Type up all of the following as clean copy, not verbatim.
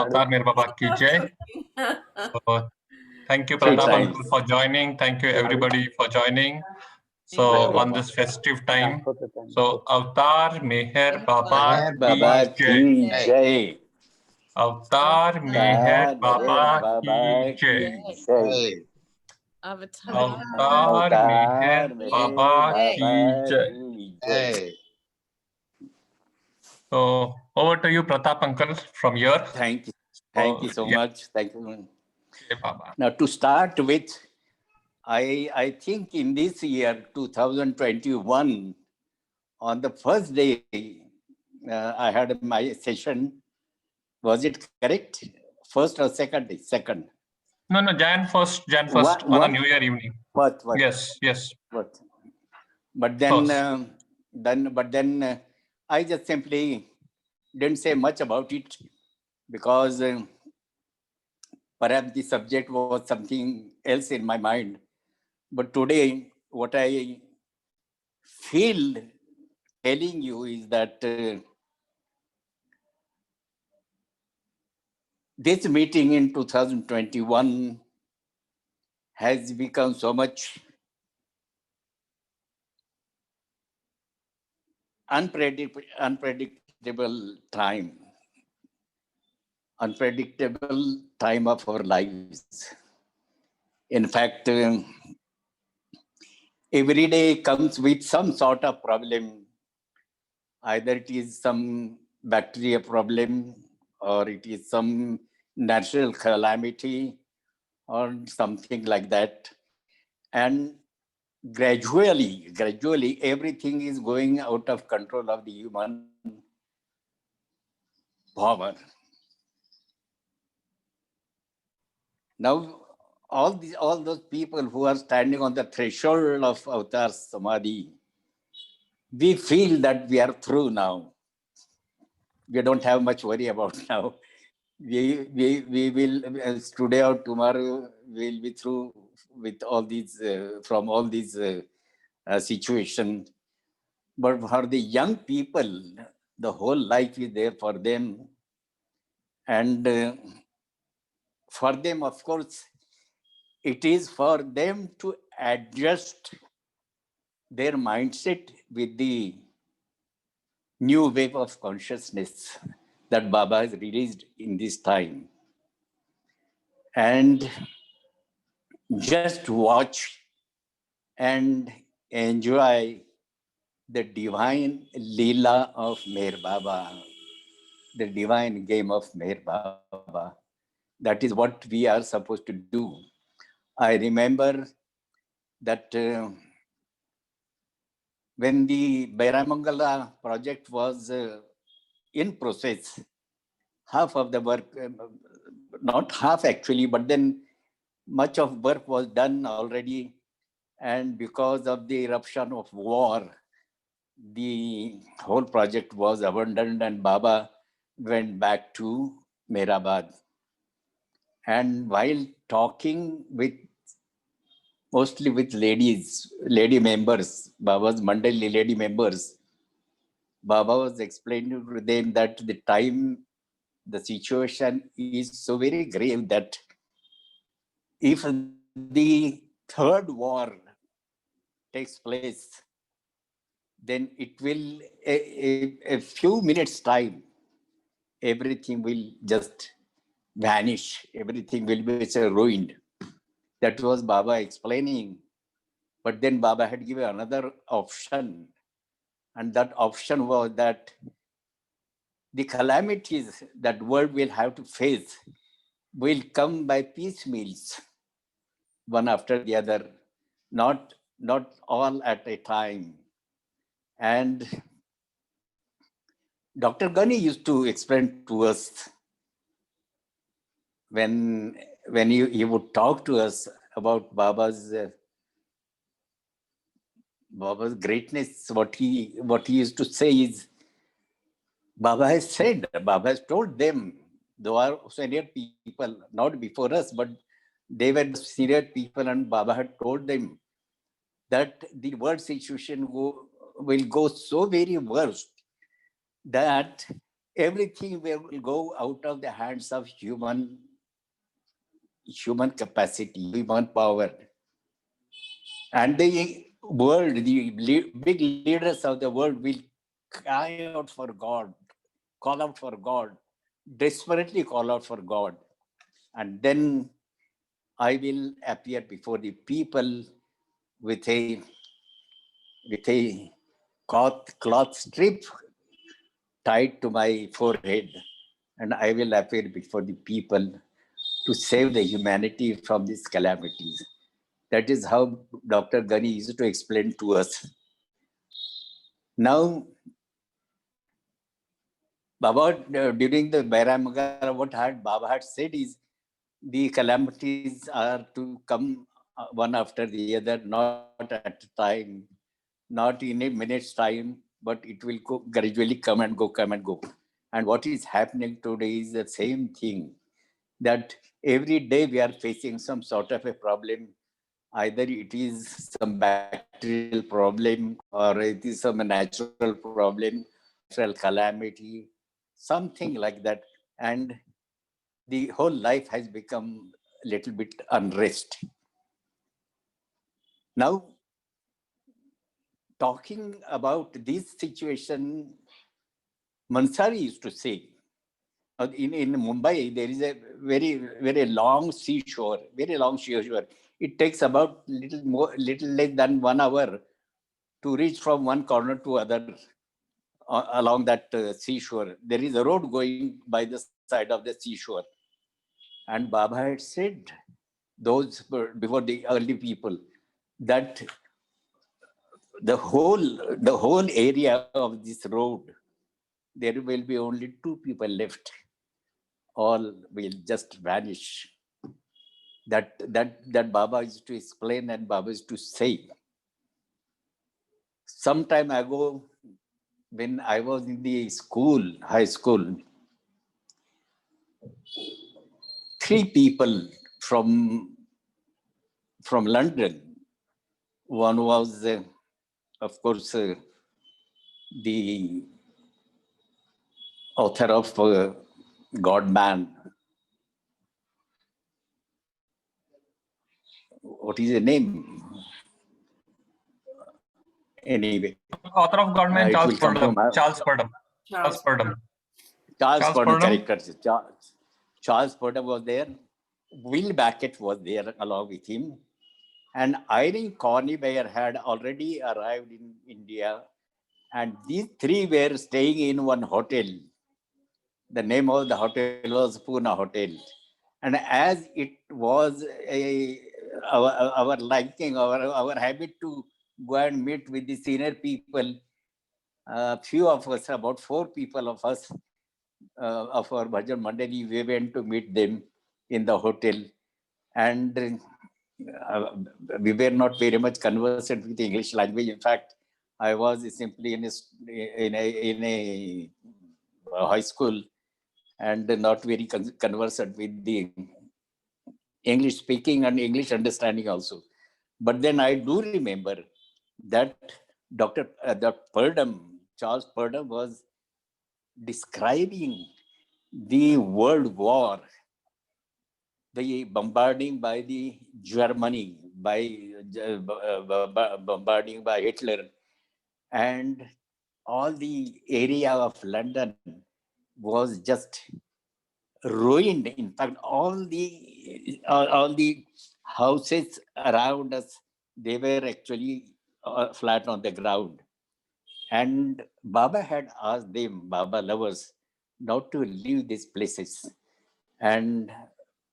Avatar Mere Baba ki jai. So, thank you, Three Pratap times. uncle, for joining. Thank you, everybody, for joining. So, on this festive time, so Avatar Meher Baba Baba ki jai. ki jai. Avatar Meher Baba ki Baba jai. ki jai. Avatar. Avatar Meher Baba ki jai. ki jai. So, over to you, Pratap uncle, from here. Thank you. Thank you so much. Thank you. Jai Baba. Now, to start with, I think in this year, 2021, on the first day, I had my session. Was it correct? First or second day? Second. No, Jan 1st on a New Year evening. What? Yes. What? But then, I just simply didn't say much about it because perhaps the subject was something else in my mind. But today, what I feel telling you is that this meeting in 2021 has become so much unpredictable time of our lives. In fact, every day comes with some sort of problem. Either it is some bacteria problem, or it is some natural calamity, or something like that. And gradually, everything is going out of control of the human power. Now, all those people who are standing on the threshold of Avatar Samadhi, we feel that we are through now. We don't have much worry about now. We will, today or tomorrow, we'll be through with all these, from all these situations. But for the young people, the whole life is there for them. And for them, of course, it is for them to adjust their mindset with the new wave of consciousness that Baba has released in this time. And just watch and enjoy the divine Leela of Meher Baba, the divine game of Meher Baba. That is what we are supposed to do. I remember that when the Bairamangala project was in process, half of the work, not half actually, but then much of work was done already. And because of the eruption of war, the whole project was abandoned and Baba went back to Mehrabad. And while talking mostly with lady members, Baba's Mandali lady members, Baba was explaining to them that the situation is so very grave that if the third war takes place, then it will, a few minutes time, everything will just vanish. Everything will be ruined. That was Baba explaining. But then Baba had given another option. And that option was that the calamities that world will have to face will come by piecemeals, one after the other, not all at a time. And Dr. Ghani used to explain to us when he would talk to us about Baba's greatness. What he used to say is, Baba has told them, they are senior people, not before us, but they were senior people, and Baba had told them that the world situation will go so very worst that everything will go out of the hands of human capacity, human power. And the world, the big leaders of the world will cry out for God, call out for God, desperately call out for God. And then I will appear before the people with a cloth strip tied to my forehead, and I will appear before the people to save the humanity from these calamities. That is how Dr. Ghani used to explain to us. Now, Baba, during the Bairamagara, what Baba had said is the calamities are to come one after the other, not at a time, not in a minute's time, but it will gradually come and go. And what is happening today is the same thing, that every day we are facing some sort of a problem. Either it is some bacterial problem, or it is some natural problem, natural calamity, something like that. And the whole life has become a little bit unrest. Now, talking about this situation, Mansari used to say, in Mumbai, there is a very long seashore, very long seashore. It takes about little less than 1 hour to reach from one corner to other along that seashore. There is a road going by the side of the seashore. And Baba had said, those before the early people, that the whole area of this road, there will be only 2 people left. All will just vanish. That Baba used to explain and Baba used to say. Some time ago, when I was in the high school, 3 people from London. One was, of course, the author of God Man. What is the name? Anyway. Author of God Man, Charles Purdom. Charles Purdom. Correct. Charles Purdom was there. Will Beckett was there along with him. And Irene Cornbury had already arrived in India. And these 3 were staying in one hotel. The name of the hotel was Pune Hotel. And as it was our liking, our habit to go and meet with the senior people, few of us, about 4 people of us, of our Bhajan Mandali, we went to meet them in the hotel. And we were not very much conversant with the English language. In fact, I was simply in a high school and not very conversant with the English speaking and English understanding also. But then I do remember that Charles Purdom was describing the world war, the bombarding by the Germany, bombarding by Hitler, and all the area of London was just ruined. In fact, all the houses around us, they were actually flat on the ground. And Baba had asked them, Baba lovers, not to leave these places. And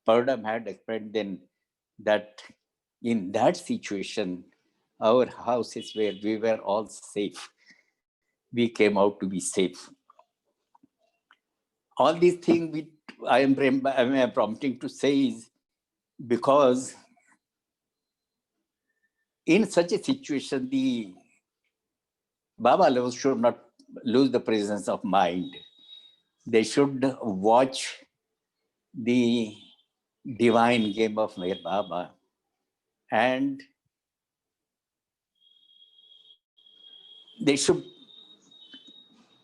Purdom had explained then that in that situation, our houses where we were all safe, we came out to be safe. All these things I am prompting to say is because in such a situation, the Baba lovers should not lose the presence of mind. They should watch the divine game of Meher Baba, and they should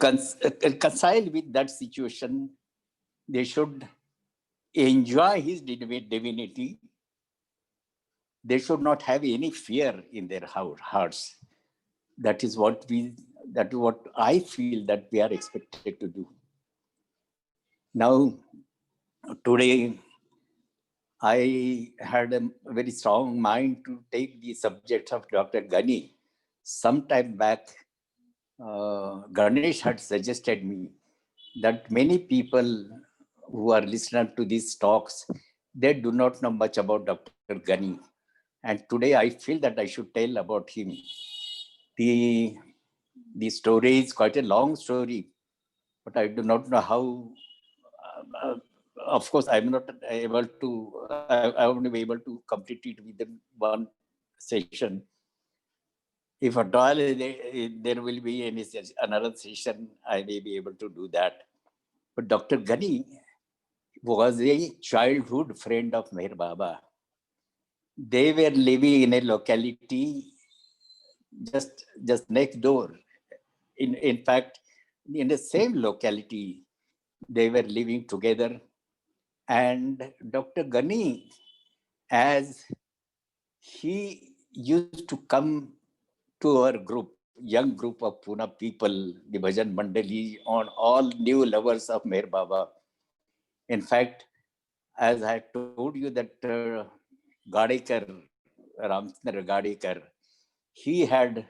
reconcile with that situation. They should enjoy his divinity. They should not have any fear in their hearts. That is what I feel that we are expected to do. Now, today, I had a very strong mind to take the subject of Dr. Ghani. Some time back, Ganesh had suggested me that many people who are listening to these talks, they do not know much about Dr. Ghani. And today I feel that I should tell about him. The story is quite a long story, but I do not know how. Of course, I'm not able to. I won't be able to complete it within one session. If at all there will be another session, I may be able to do that. But Dr. Ghani was a childhood friend of Meher Baba. They were living in a locality just next door. In fact, in the same locality, they were living together. And Dr. Ghani, as he used to come to our group, young group of Pune people, the Bhajan Mandali, on all new lovers of Meher Baba. In fact, as I told you that Gadekar, Ramchandra Gadekar, he had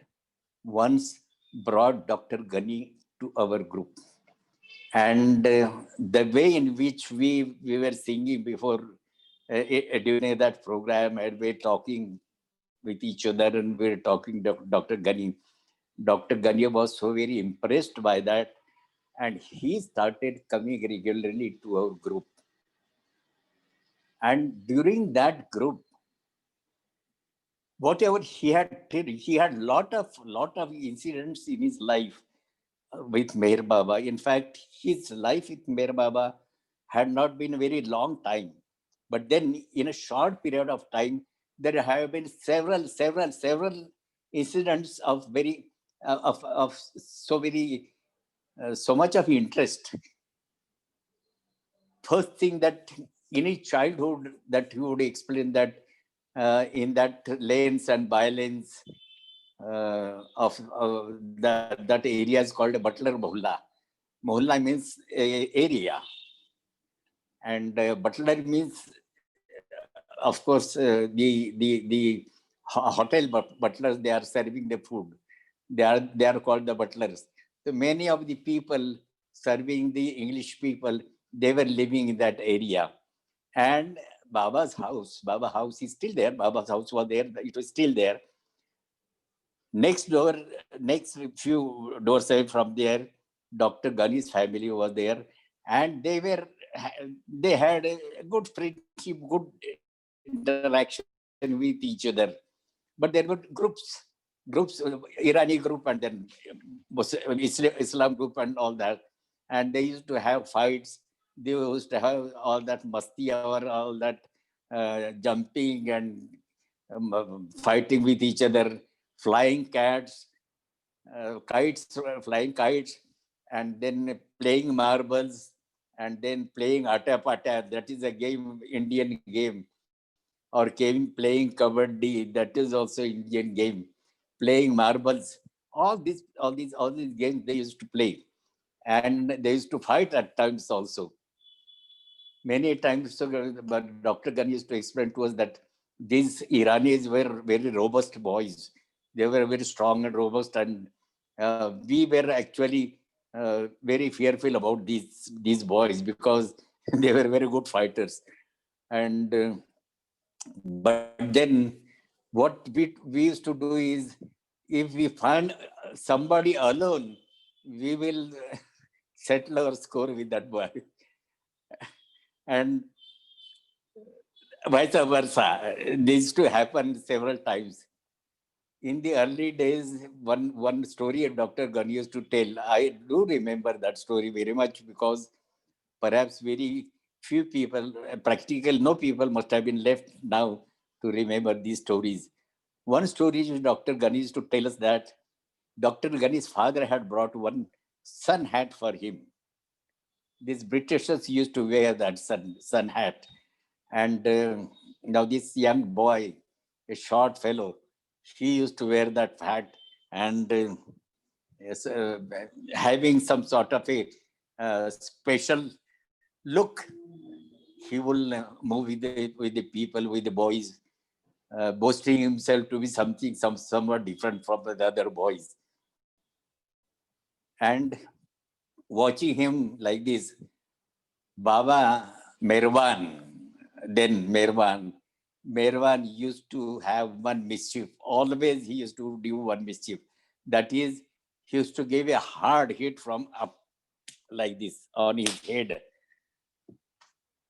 once brought Dr. Ghani to our group. And the way in which we were singing before, during that program, and we were talking with each other and we were talking to Dr. Ghani. Dr. Ghani was so very impressed by that, and he started coming regularly to our group. And during that group, whatever he had lot of incidents in his life with Meher Baba. In fact, his life with Meher Baba had not been a very long time. But then in a short period of time, there have been several incidents of very, of so very, so much of interest. First thing that in his childhood that he would explain that in that lanes and by-lanes of that area is called a Butler Mohalla. Mohalla means area. And Butler means, of course, the hotel butlers, they are serving the food. They are called the butlers. So many of the people serving the English people, they were living in that area. And Baba's house is still there. Baba's house was there. It was still there. Next few doors away from there, Dr. Ghani's family was there. And they had a good friendship, good interaction with each other. But there were groups, Irani group and then Islam group and all that. And they used to have fights. They used to have all that masti or all that jumping and fighting with each other, flying cats, flying kites, and then playing marbles, and then playing Atta Pata. That is a game, Indian game. Or playing kabaddi, that is also Indian game. Playing marbles, all these games they used to play, and they used to fight at times also. Many times, but Dr. Ghani used to explain to us that these Iranis were very robust boys. They were very strong and robust, and we were actually very fearful about these boys because they were very good fighters. And but then what we used to do is, if we find somebody alone, we will settle our score with that boy. And vice versa. This used to happen several times. In the early days, one story Dr. Ghani used to tell, I do remember that story very much because perhaps very few people, practically no people must have been left now to remember these stories. One story Dr. Ghani used to tell us that Dr. Ghani's father had brought one sun hat for him. These Britishers used to wear that sun hat. And now this young boy, a short fellow, he used to wear that hat and yes, having some sort of a special look. He will move with the people, with the boys, boasting himself to be somewhat different from the other boys. And watching him like this, Baba Merwan, then Merwan used to have one mischief. Always he used to do one mischief. That is, he used to give a hard hit from up like this on his head.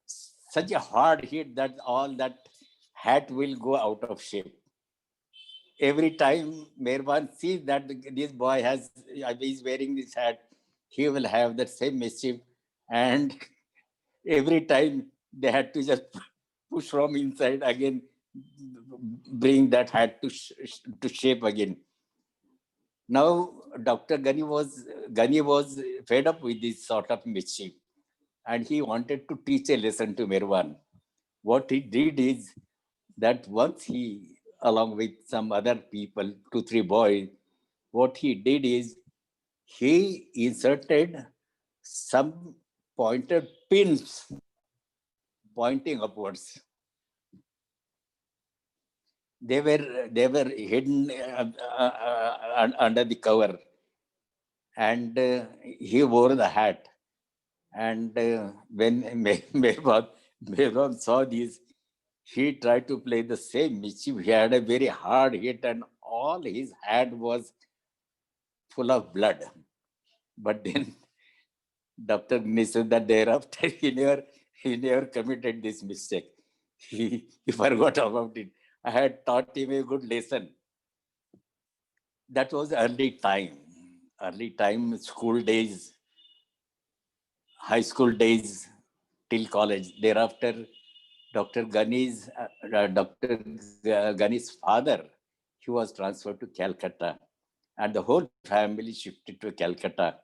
Such a hard hit that all that hat will go out of shape. Every time Merwan sees that this boy is wearing this hat, he will have that same mischief. And every time they had to just push from inside again, bring that hat to shape again. Now, Dr. Ghani was fed up with this sort of mischief, and he wanted to teach a lesson to Merwan. What he did is that once he, along with some other people, 2-3 boys, what he did is he inserted some pointed pins pointing upwards. They were hidden under the cover, and he wore the hat. And when Mehbab saw this, he tried to play the same mischief. He had a very hard hit, and all his hat was full of blood. But then Dr. Ghani said that thereafter he never committed this mistake. He forgot about it. I had taught him a good lesson. That was early time, school days, high school days till college. Thereafter, Dr. Ghani's father, he was transferred to Calcutta, and the whole family shifted to Calcutta.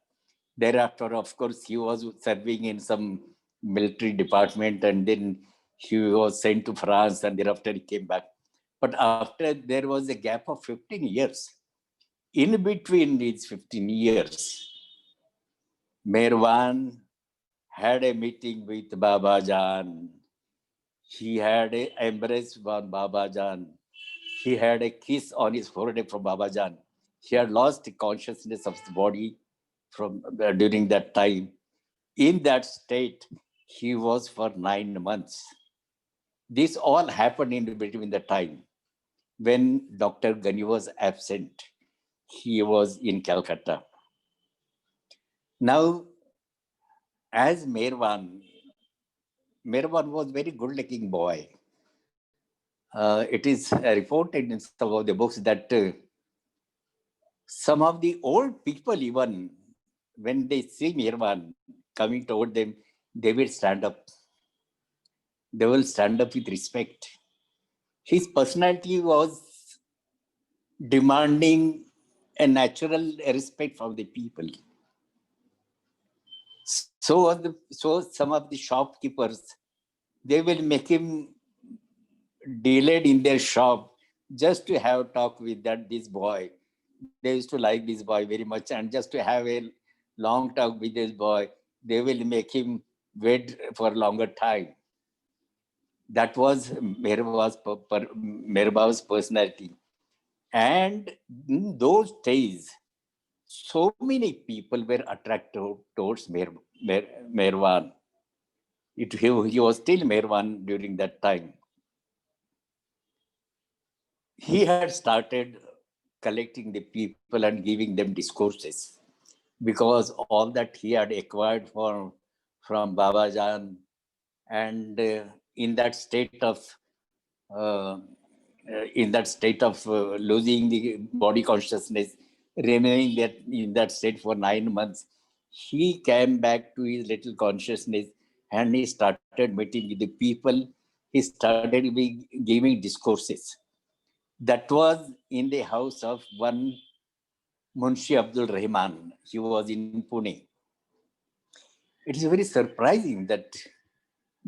Thereafter, of course, he was serving in some military department, and then he was sent to France, and thereafter he came back. But after there was a gap of 15 years. In between these 15 years, Merwan had a meeting with Baba Jan. He had an embrace from Baba Jan. He had a kiss on his forehead from Baba Jan. He had lost the consciousness of his body from during that time. In that state, he was for 9 months. This all happened in between the time when Dr. Ghani was absent. He was in Calcutta. Now, as Merwan was very good-looking boy. It is reported in some of the books that some of the old people, even when they see Merwan coming toward them, they will stand up. They will stand up with respect. His personality was demanding a natural respect from the people. So some of the shopkeepers, they will make him delayed in their shop just to have talk with this boy. They used to like this boy very much, and just to have a long talk with this boy, they will make him wait for a longer time. That was Merba's personality. And in those days, so many people were attracted towards Merwan. He was still Merwan during that time. He had started collecting the people and giving them discourses, because all that he had acquired from Baba Jan, and in that state of losing the body consciousness, remaining in that state for 9 months, he came back to his little consciousness, and he started meeting with the people. He started giving discourses. That was in the house of one Munshi Abdul Rahman. He was in Pune. It is very surprising that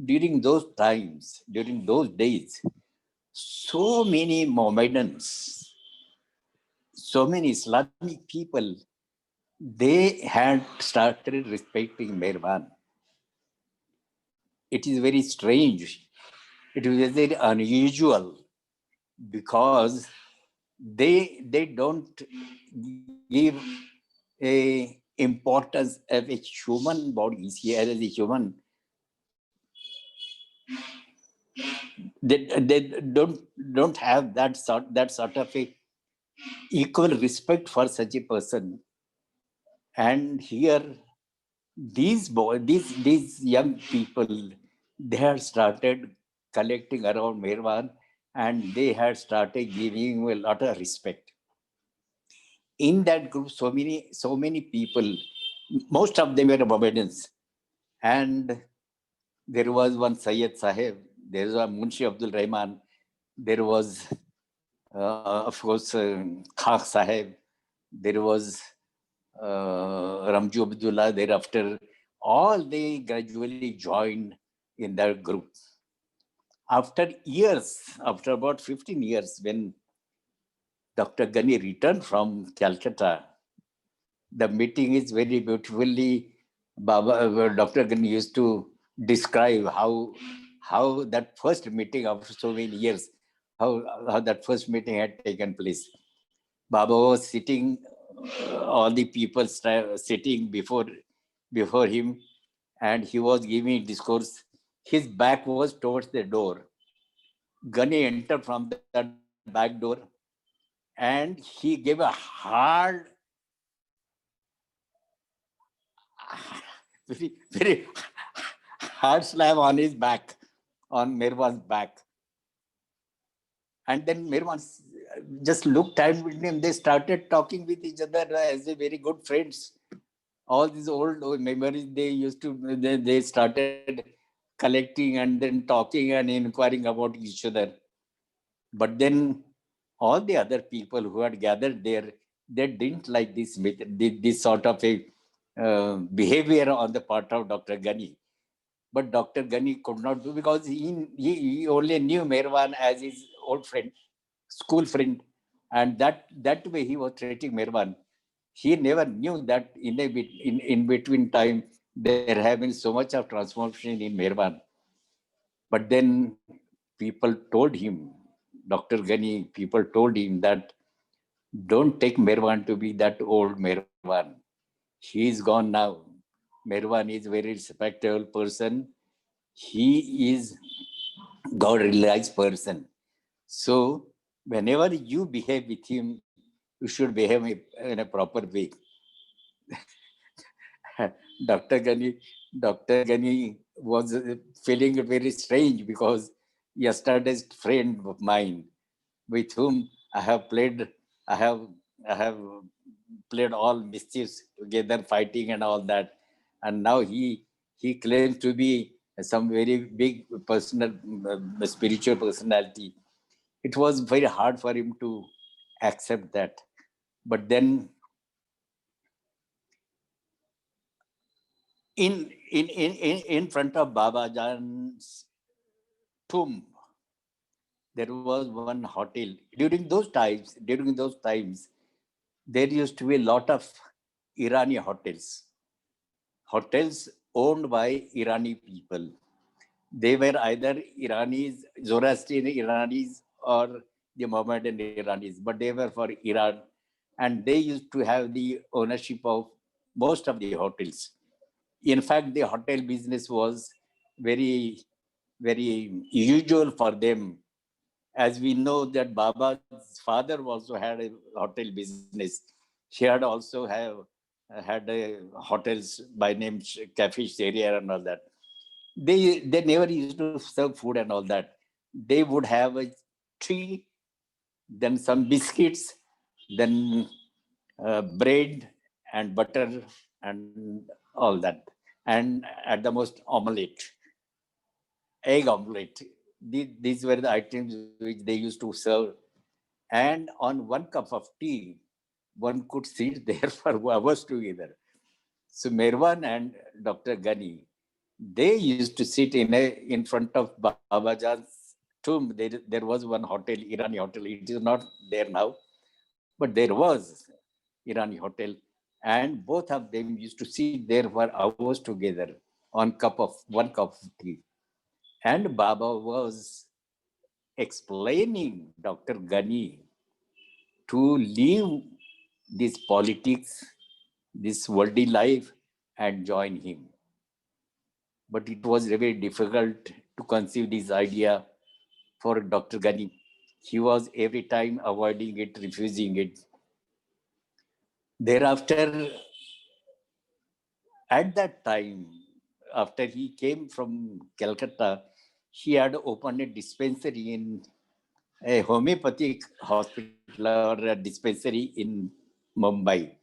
during those times, during those days, so many Mohammedans, so many Islamic people, they had started respecting Mehraban. It is very strange. It is very unusual because they don't give a importance of a human body here as a human. They don't have that sort of a equal respect for such a person. And here these young people, they had started collecting around Mehraban and they had started giving him a lot of respect. In that group, so many people, most of them were Mohammedans. And there was one Sayyid Sahib, there was Munshi Abdul Rahman, there was, of course, Khak Sahib, there was Ramju Abdullah thereafter. All they gradually joined in that group. After years, after about 15 years, when Dr. Ghani returned from Calcutta, the meeting is very beautifully, Dr. Ghani used to describe how that first meeting after so many years, how that first meeting had taken place. Baba was sitting, all the people sitting before him, and he was giving discourse. His back was towards the door. Ghani entered from that back door, and he gave a hard, very hard slap on his back, on Mehraban's back. And then Mehraban just looked at him. They started talking with each other as a very good friends. All these old memories they started collecting and then talking and inquiring about each other. But then all the other people who had gathered there, they didn't like this sort of a behavior on the part of Dr. Ghani. But Dr. Ghani could not do, because he only knew Mehraban as his old friend, school friend, and that way he was treating Mehraban. He never knew that in between time there have been so much of transformation in Mehraban. But then people told him, Dr. Ghani, people told him that don't take Mehraban to be that old Mehraban. He is gone now. Mehraban is a very respectable person. He is God-realized person. So whenever you behave with him, you should behave in a proper way. Dr. Ghani was feeling very strange, because yesterday's friend of mine, with whom I have played all mischiefs together, fighting and all that, and now he claims to be some very big personal, spiritual personality. It was very hard for him to accept that. But then in front of Baba Jan's tomb, there was one hotel. During those times, there used to be a lot of Irani hotels owned by Irani people. They were either Iranis, Zoroastrian Iranis, or the Mohammedan Iranis, but they were for Iran. And they used to have the ownership of most of the hotels. In fact, the hotel business was very, very usual for them. As we know that Baba's father also had a hotel business. He had also had a hotels by name Cafe Area and all that. They never used to serve food and all that. They would have a tea, then some biscuits, then bread and butter and all that, and at the most omelette, egg omelette. These were the items which they used to serve. And on one cup of tea, one could sit there for hours together. So Mirwan and Dr. Ghani, they used to sit in front of Babajan's tomb. There was one hotel, Irani hotel. It is not there now, but there was Irani hotel. And both of them used to sit there for hours together on one cup of tea. And Baba was explaining Dr. Ghani to leave this politics, this worldly life, and join him. But it was very difficult to conceive this idea for Dr. Ghani. He was every time avoiding it, refusing it. Thereafter, at that time, after he came from Calcutta, he had opened a dispensary in a homeopathic hospital or a dispensary in Mumbai.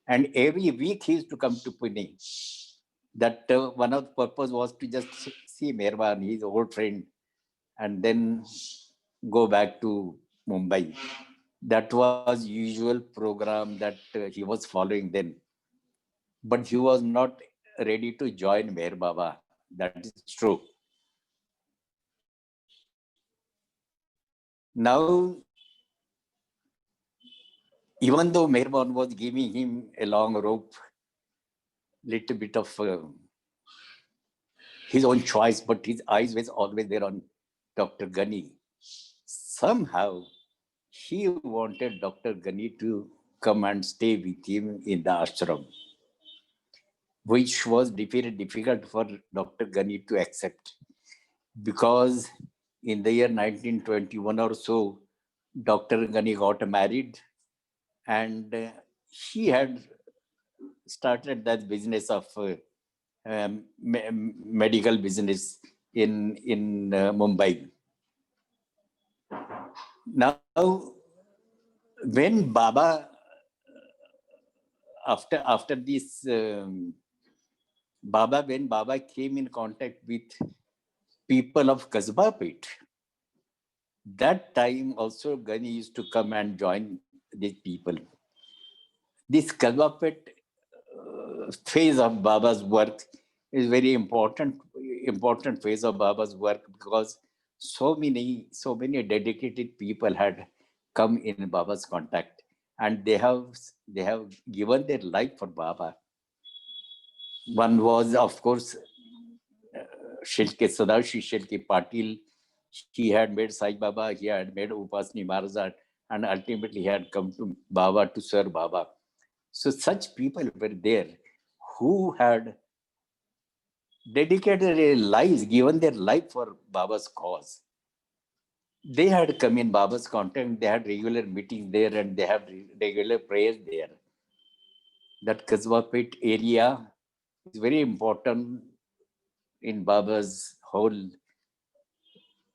And every week he used to come to Pune. That one of the purpose was to just see Mirwan, his old friend, and then go back to Mumbai. That was usual program that he was following then. But he was not ready to join Meher Baba. That is true. Now, even though Meher Baba was giving him a long rope, little bit of his own choice, but his eyes was always there on Dr. Ghani. Somehow, he wanted Dr. Ghani to come and stay with him in the ashram, which was very difficult for Dr. Ghani to accept, because in the year 1921 or so, Dr. Ghani got married, and he had started that business of medical business in Mumbai. Now, when Baba, after this, when Baba came in contact with people of Kasbapet, that time also Ghani used to come and join these people. This Kasbapet phase of Baba's work is very important phase of Baba's work, because so many dedicated people had come in Baba's contact, and they have given their life for Baba. One was, of course, Sadashiv Shilke Patil. He had made Sai Baba, he had made Upasni Maharaj, and ultimately he had come to Baba to serve Baba. So such people were there who had dedicated their lives, given their life for Baba's cause. They had come in Baba's contact, they had regular meetings there, and they had regular prayers there. That Kasbapet area is very important in Baba's whole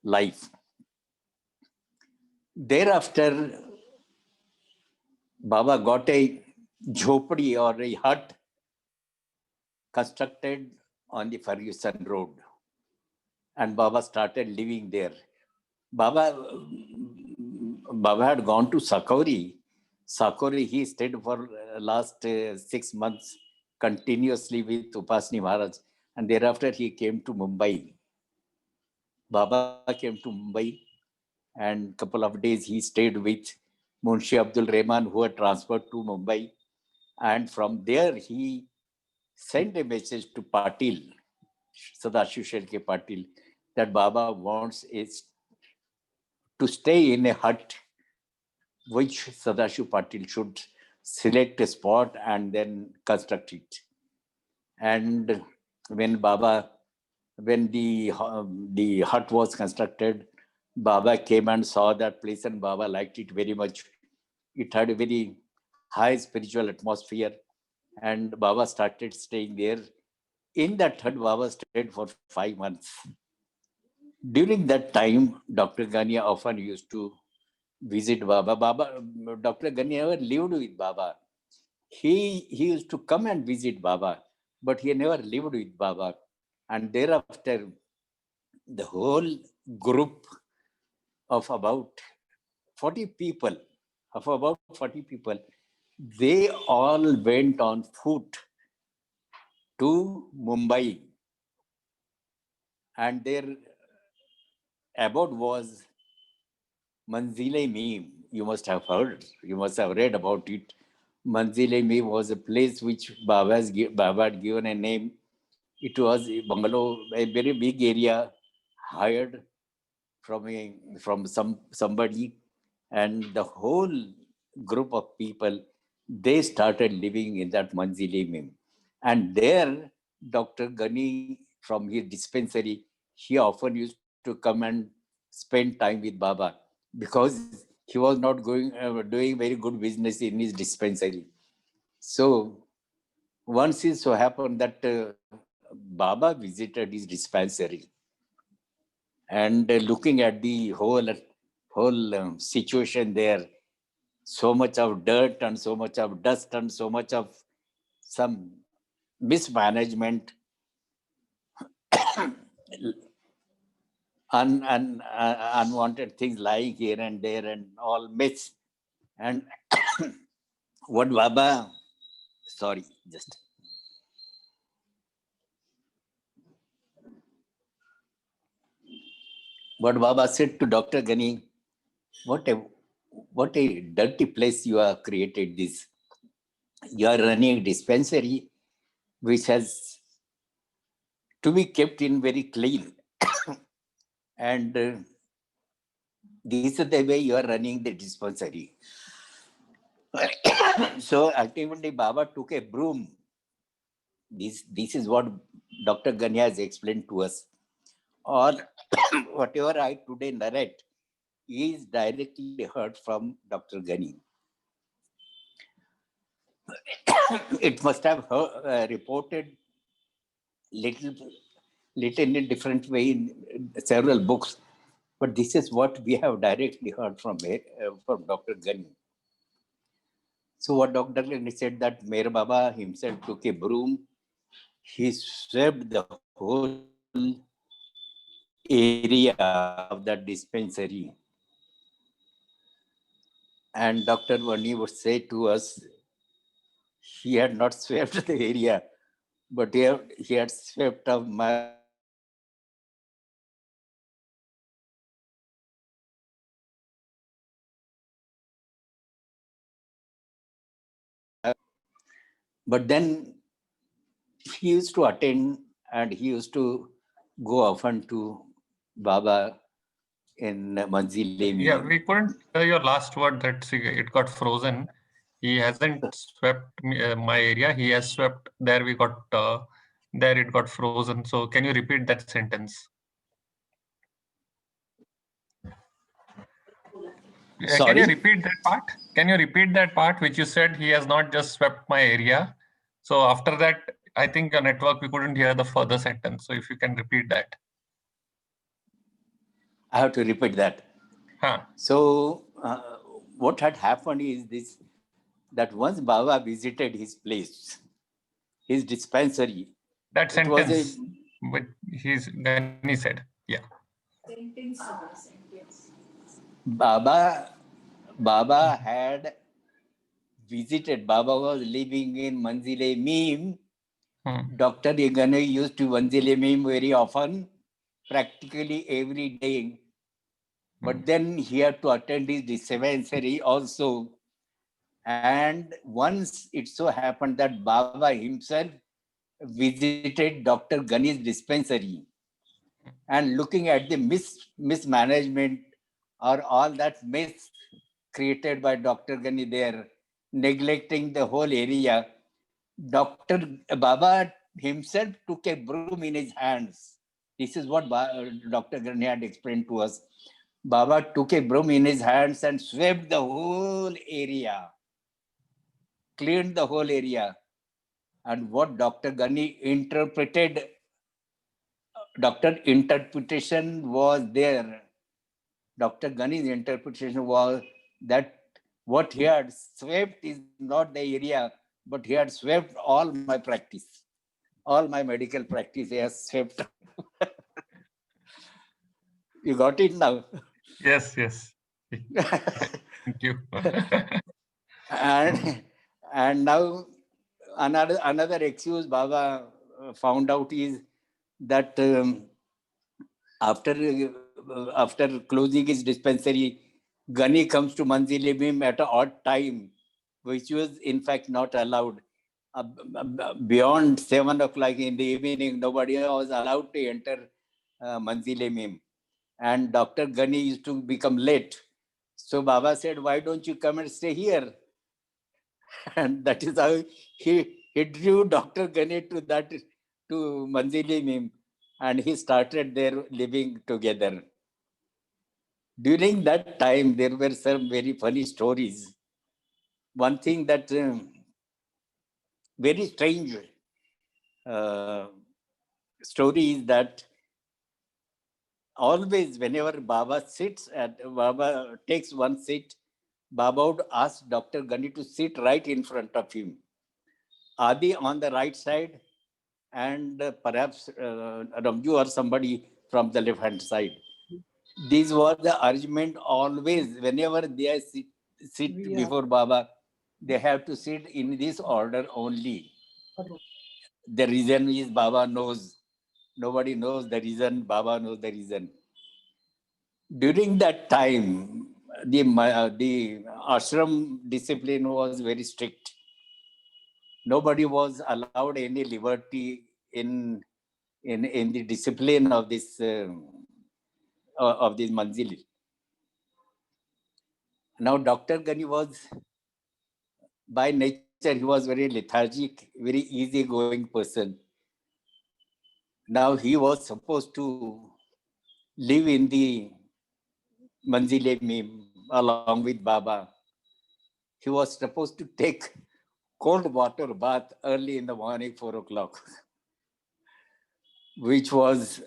life. Thereafter, Baba got a jhopadi or a hut constructed on the Ferguson Road, and Baba started living there. Baba had gone to Sakori. Sakori, he stayed for last 6 months continuously with Upasni Maharaj, and thereafter he came to Mumbai. Baba came to Mumbai, and couple of days he stayed with Munshi Abdul Rahman, who had transferred to Mumbai. And from there, he sent a message to Patil, Sadashiv Shelke Patil, that Baba wants is to stay in a hut, which Sadashiv Patil should select a spot and then construct it. And when the hut was constructed, Baba came and saw that place, and Baba liked it very much. It had a very high spiritual atmosphere, and Baba started staying there. In that hut, Baba stayed for 5 months. During that time, Dr. Ghani often used to visit Baba. Dr. Ghani never lived with Baba. He used to come and visit Baba, but he never lived with Baba. And thereafter, the whole group of about 40 people, they all went on foot to Mumbai, and their abode was Manzile Meem. You must have heard, you must have read about it. Manzile Meem was a place which Baba had given a name. It was a bungalow, a very big area, hired from somebody, and the whole group of people, they started living in that Manzile Meem. And there, Dr. Ghani, from his dispensary, he often used to come and spend time with Baba because he was not doing very good business in his dispensary. So once it so happened that Baba visited his dispensary, and looking at the whole situation there, so much of dirt and so much of dust and so much of some mismanagement, unwanted things lying here and there and all mess. And what Baba, sorry, just what Baba said to Dr. Ghani, what a dirty place you have created this. You are running a dispensary which has to be kept in very clean. And this is the way you are running the dispensary. So ultimately, Baba took a broom. This is what Dr. Ghani has explained to us. Or whatever I today narrate is directly heard from Dr. Ghani. It must have reported little in a different way in several books, but this is what we have directly heard from Dr. Ghani. So what Dr. Ghani said, that Meher Baba himself took a broom, he swept the whole area of that dispensary. And Dr. Ghani would say to us, he had not swept the area, but he had swept of my but then he used to attend and he used to go often to Baba in Manzile Meem. Yeah, we couldn't hear your last word that it got frozen. He hasn't swept my area. He has swept there. There it got frozen. So can you repeat that sentence? Sorry? Can you repeat that part? Can you repeat that part which you said he has not just swept my area? So after that, I think your network, we couldn't hear the further sentence. So if you can repeat that. I have to repeat that. Huh. So what had happened is this, that once Baba visited his place, his dispensary, That it was a sentence, but Ghani said, yeah. Baba had visited. Baba was living in Manzile Meem. Dr. Ghani used to Manzile Meem very often, practically every day. But then he had to attend his dispensary also. And once it so happened that Baba himself visited Dr. Ghani's dispensary, and looking at the mismanagement or all that mess created by Dr. Ghani there, neglecting the whole area, Dr. Baba himself took a broom in his hands. This is what Dr. Ghani had explained to us. Baba took a broom in his hands and swept the whole area, cleaned the whole area. And what Dr. Ghani interpreted, Dr. interpretation was there. Dr. Ghani's interpretation was that what he had swept is not the area, but he had swept all my practice. All my medical practice he has swept. You got it now? Yes, yes. Thank you. And And now another excuse Baba found out is that after closing his dispensary, Gani comes to Manzili Mim at an odd time, which was in fact not allowed. Beyond 7 o'clock in the evening, nobody was allowed to enter Manzili Mim. And Dr. Gani used to become late. So Baba said, why don't you come and stay here? And that is how he drew Dr. Gani to Manzili Mim, and he started their living together. During that time, there were some very funny stories. One thing that very strange story is that always whenever Baba takes one seat, Baba would ask Dr. Gani to sit right in front of him. Adi on the right side, and perhaps Ramju or somebody from the left-hand side. This was the arrangement always. Whenever they sit before Baba, they have to sit in this order only. The reason is Baba knows. Nobody knows the reason. Baba knows the reason. During that time, the ashram discipline was very strict. Nobody was allowed any liberty in the discipline of this manzil. Now, Dr. Gani was, by nature, he was very lethargic, very easygoing person. Now, he was supposed to live in the Manzile Mim along with Baba. He was supposed to take cold water bath early in the morning, 4 o'clock, which was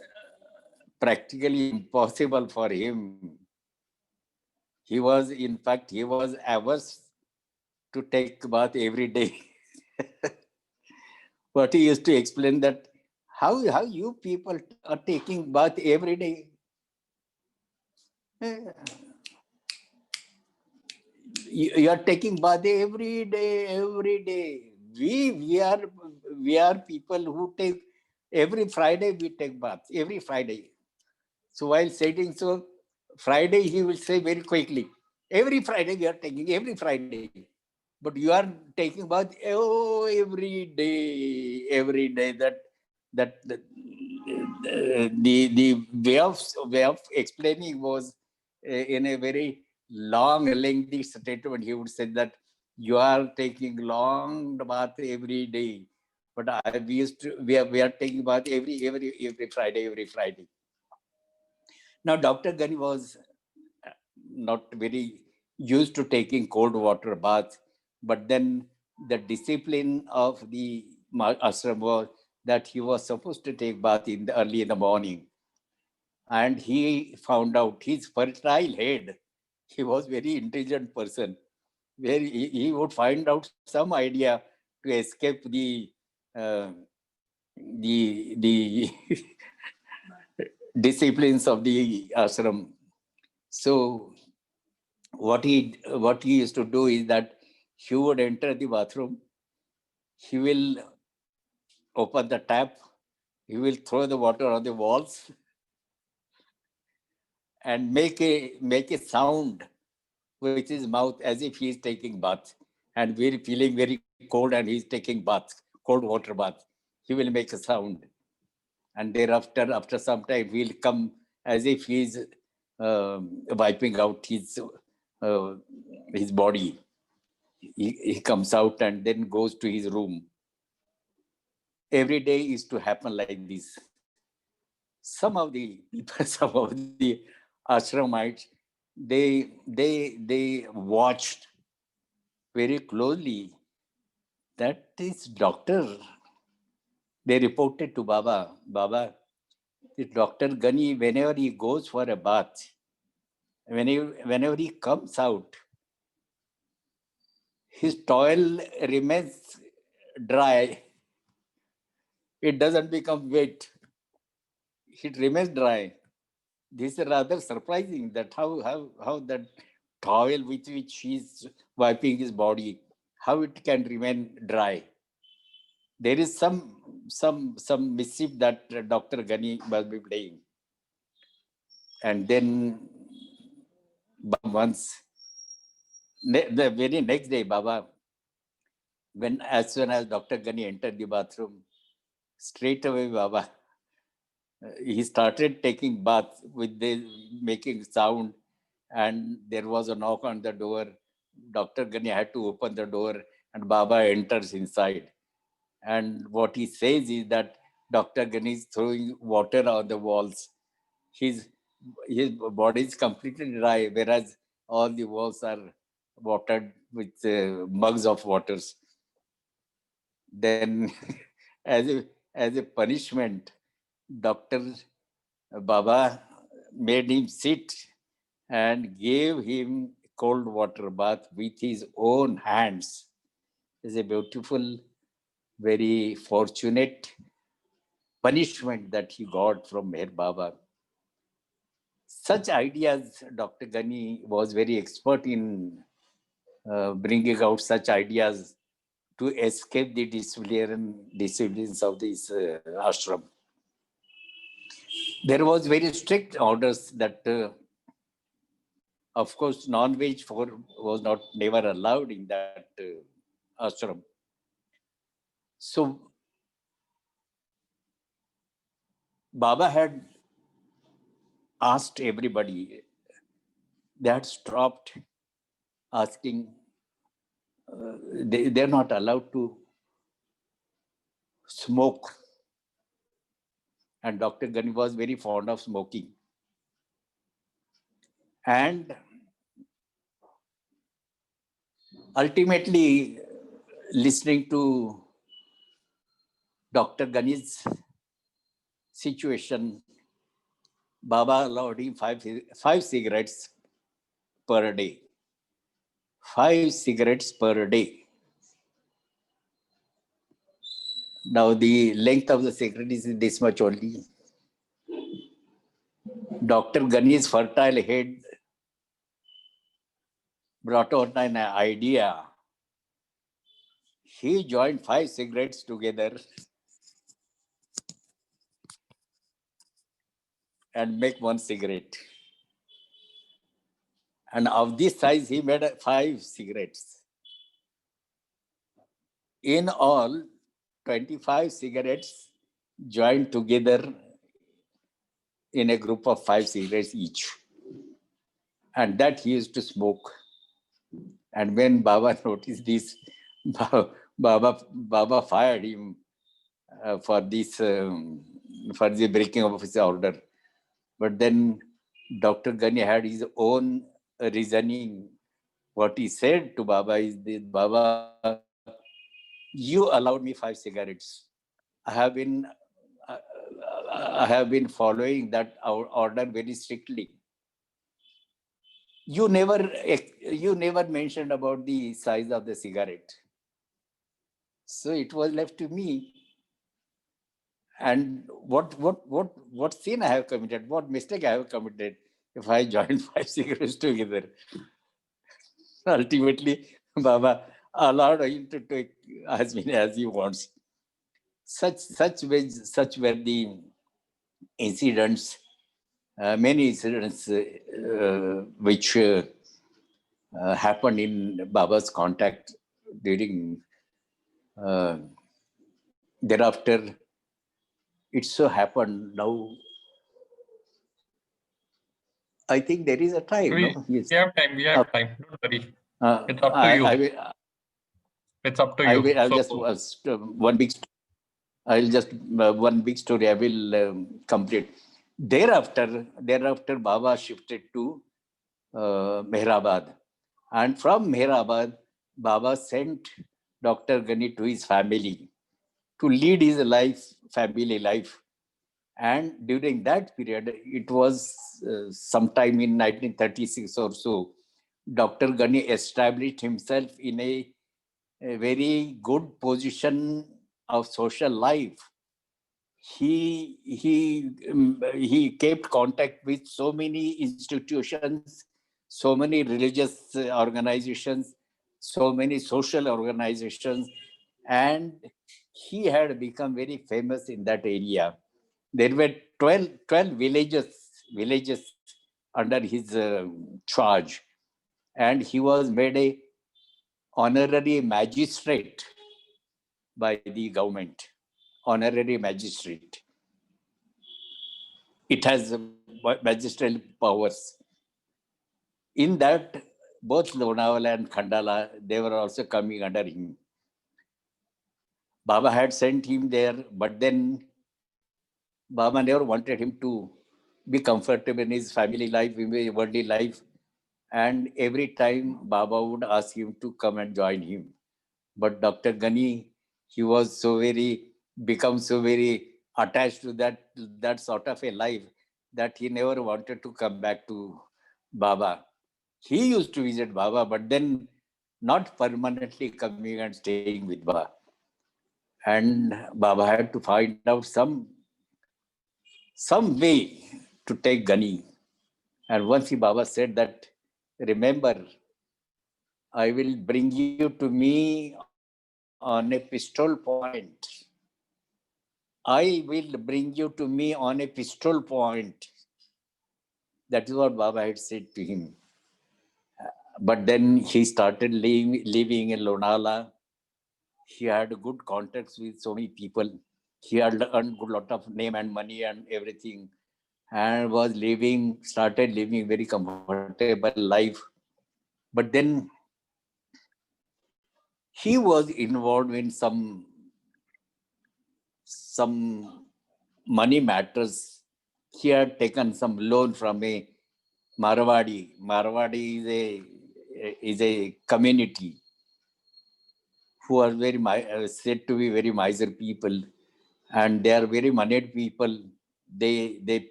practically impossible for him. He was averse to take bath every day. But he used to explain that how you people are taking bath every day. You are taking bath every day. We are people who take every Friday. We take bath every Friday. So while saying so, Friday he will say very quickly, every Friday we are taking every Friday. But you are taking bath every day. That the way of explaining was in a very long, lengthy statement. He would say that you are taking long bath every day, but we are taking bath every Friday. Now, Dr. Gani was not very used to taking cold water bath, but then the discipline of the ashram was that he was supposed to take bath early in the morning. And he found out his fertile head. He was very intelligent person, where he would find out some idea to escape the disciplines of the ashram. So what he used to do is that he would enter the bathroom, he will open the tap, he will throw the water on the walls and make a sound with his mouth as if he is taking bath, and we're feeling very cold and he's taking bath, cold water bath. He will make a sound, and thereafter, after some time, he'll come as if he's wiping out his body. He comes out and then goes to his room. Every day is to happen like this. Some of the people, some of the ashramites, they watched very closely that this doctor, they reported to Baba, this Dr. Gani, whenever he goes for a bath, whenever he comes out, his towel remains dry. It doesn't become wet. It remains dry. This is rather surprising that how that towel with which he's wiping his body, how it can remain dry. There is some mischief that Dr. Ghani must be playing. And then once, the very next day, Baba, as soon as Dr. Ghani entered the bathroom, straight away, Baba, he started taking bath with the making sound, and there was a knock on the door. Dr. Ghani had to open the door, and Baba enters inside. And what he says is that Dr. Ghani is throwing water on the walls. His body is completely dry, whereas all the walls are watered with mugs of waters. Then, as a punishment, Dr. Baba made him sit and gave him cold water bath with his own hands. It's a beautiful, very fortunate punishment that he got from Meher Baba. Such ideas, Dr. Ghani was very expert in bringing out such ideas to escape the disciplines of this ashram. There was very strict orders that, of course, non-veg was never allowed in that ashram. So Baba had asked everybody, they had stopped asking, they're not allowed to smoke. And Dr. Ghani was very fond of smoking. And ultimately, listening to Dr. Ghani's situation, Baba allowed him five cigarettes per day. 5 cigarettes per day. Now the length of the cigarette is this much only. Dr. Ghani's fertile head brought out an idea. He joined 5 cigarettes together and make 1 cigarette. And of this size, he made 5 cigarettes. In all, 25 cigarettes joined together in a group of 5 cigarettes each. And that he used to smoke. And when Baba noticed this, Baba fired him for this, for the breaking of his order. But then Dr. Ghani had his own reasoning. What he said to Baba is this: Baba, you allowed me 5 cigarettes. I have been following that order very strictly. You never mentioned about the size of the cigarette. So it was left to me. And what sin I have committed, what mistake I have committed if I joined 5 cigarettes together. Ultimately, Baba allowed him to take as many as he wants. Such were the incidents, many incidents which happened in Baba's contact during. Thereafter, it so happened now. I think there is a time. We have time. We have time. Don't worry. It's up to you. It's up to you. I'll just one big story I will complete. Thereafter, Baba shifted to Mehrabad. And from Mehrabad, Baba sent Dr. Ghani to his family to lead his family life. And during that period, it was sometime in 1936 or so, Dr. Ghani established himself in a very good position of social life. He kept contact with so many institutions, so many religious organizations, so many social organizations, and he had become very famous in that area. There were 12 villages under his charge, and he was made a honorary magistrate by the government, honorary magistrate. It has magisterial powers. In that, both Lonavala and Khandala, they were also coming under him. Baba had sent him there, but then Baba never wanted him to be comfortable in his family life, in his worldly life. And every time Baba would ask him to come and join him. But Dr. Ghani, he was become so very attached to that sort of a life that he never wanted to come back to Baba. He used to visit Baba, but then not permanently coming and staying with Baba. And Baba had to find out some way to take Ghani. And once Baba said that, remember, I will bring you to me on a pistol point. I will bring you to me on a pistol point. That is what Baba had said to him. But then he started living in Lonala. He had good contacts with so many people. He had earned a lot of name and money and everything, and started living very comfortable life. But then he was involved in some money matters. He had taken some loan from a Marwadi. Marwadi is a community who are said to be very miser people, and they are very moneyed people. They